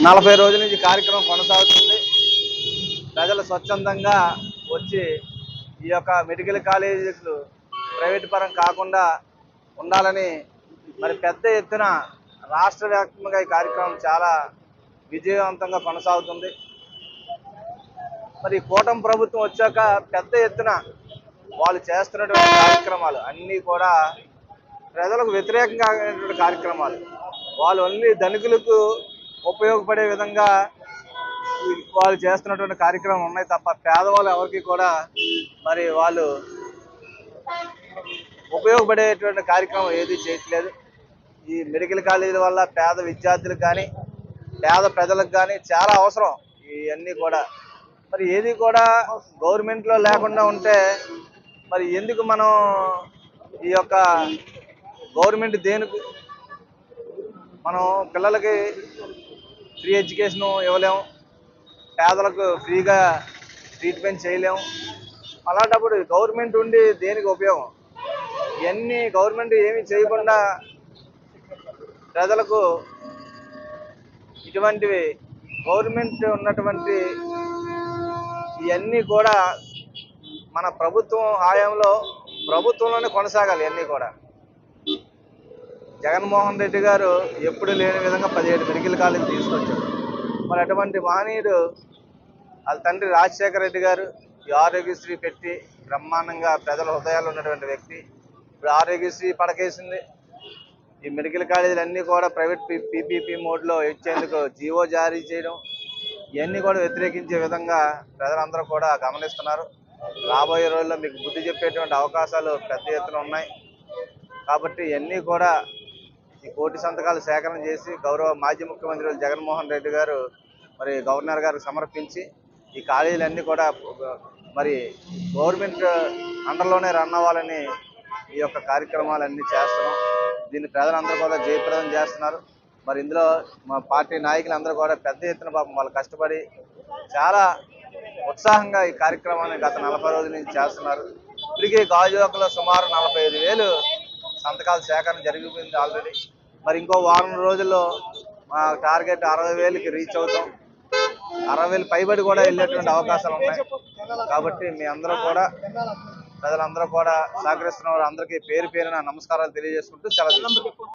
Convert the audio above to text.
40 రోజుల నుంచి కార్యక్రమం కొనసాగుతుంది. ప్రజలు స్వచ్ఛందంగా వచ్చి ఈ యొక్క మెడికల్ కాలేజీలు ప్రైవేట్ పరం కాకుండా ఉండాలని మరి పెద్ద ఎత్తున రాష్ట్ర వ్యాప్తంగా ఈ కార్యక్రమం చాలా విజయవంతంగా కొనసాగుతుంది. మరి కూటమి ప్రభుత్వం వచ్చాక పెద్ద ఎత్తున వాళ్ళు చేస్తున్నటువంటి కార్యక్రమాలు అన్నీ కూడా ప్రజలకు వ్యతిరేకంగా కార్యక్రమాలు. వాళ్ళు ఓన్లీ ధనికులకు ఉపయోగపడే విధంగా వాళ్ళు చేస్తున్నటువంటి కార్యక్రమం ఉన్నాయి తప్ప పేదవాళ్ళు ఎవరికి కూడా మరి వాళ్ళు ఉపయోగపడేటువంటి కార్యక్రమం ఏది చేయట్లేదు. ఈ మెడికల్ కాలేజీల వల్ల పేద విద్యార్థులకు కానీ పేద ప్రజలకు కానీ చాలా అవసరం ఇవన్నీ కూడా. మరి ఏది కూడా గవర్నమెంట్లో లేకుండా ఉంటే మరి ఎందుకు మనం ఈ యొక్క గవర్నమెంట్ దేనికి మనం పిల్లలకి ఫ్రీ ఎడ్యుకేషన్ ఇవ్వలేము, పేదలకు ఫ్రీగా ట్రీట్మెంట్ చేయలేము. అలాంటప్పుడు గవర్నమెంట్ ఉండి దేనికి ఉపయోగం? ఇవన్నీ గవర్నమెంట్ ఏమీ చేయకుండా ప్రజలకు ఇటువంటివి గవర్నమెంట్ ఉన్నటువంటి ఇవన్నీ కూడా మన ప్రభుత్వం హయాంలో ప్రభుత్వంలోనే కొనసాగాలి. ఇవన్నీ కూడా జగన్మోహన్ రెడ్డి గారు ఎప్పుడు లేని విధంగా 17 మెడికల్ కాలేజీ తీసుకొచ్చారు. మరి అటువంటి మహనీయుడు వాళ్ళ తండ్రి రాజశేఖర రెడ్డి గారు ఈ ఆరోగ్యశ్రీ పెట్టి బ్రహ్మాండంగా ప్రజల హృదయాల్లో ఉన్నటువంటి వ్యక్తి. ఇప్పుడు ఆరోగ్యశ్రీ పడకేసింది. ఈ మెడికల్ కాలేజీలు అన్నీ కూడా ప్రైవేట్ పీపీపీ మోడ్లో ఇచ్చేందుకు జీవో జారీ చేయడం ఇవన్నీ కూడా వ్యతిరేకించే విధంగా ప్రజలందరూ కూడా గమనిస్తున్నారు. రాబోయే రోజుల్లో మీకు బుద్ధి చెప్పేటువంటి అవకాశాలు పెద్ద ఎత్తున ఉన్నాయి. కాబట్టి ఇవన్నీ కూడా ఈ కోటి సంతకాలు సేకరణ చేసి గౌరవ మాజీ ముఖ్యమంత్రి జగన్మోహన్ రెడ్డి గారు మరి గవర్నర్ గారికి సమర్పించి ఈ కాలేజీలన్నీ కూడా మరి గవర్నమెంట్ అండర్లోనే రన్ అవ్వాలని ఈ యొక్క కార్యక్రమాలన్నీ చేస్తున్నాం. దీన్ని ప్రజలందరూ కూడా జయప్రదం చేస్తున్నారు. మరి ఇందులో మా పార్టీ నాయకులందరూ కూడా పెద్ద ఎత్తున పాపం వాళ్ళు కష్టపడి చాలా ఉత్సాహంగా ఈ కార్యక్రమాన్ని గత 40 రోజుల నుంచి చేస్తున్నారు. ఇప్పటికీ గాజువాకలో సుమారు 45,000 సంతకాల సేకరణ జరిగిపోయింది ఆల్రెడీ. మరి ఇంకో వారం రోజుల్లో మా టార్గెట్ 60,000కి రీచ్ అవుతాం. 60,000 పైబడి కూడా వెళ్ళేటువంటి అవకాశాలు ఉన్నాయి. కాబట్టి మీ అందరూ కూడా ప్రజలందరూ కూడా సహకరిస్తున్న వారు అందరికీ పేరు పేరున నమస్కారాలు తెలియజేసుకుంటూ సెలవు.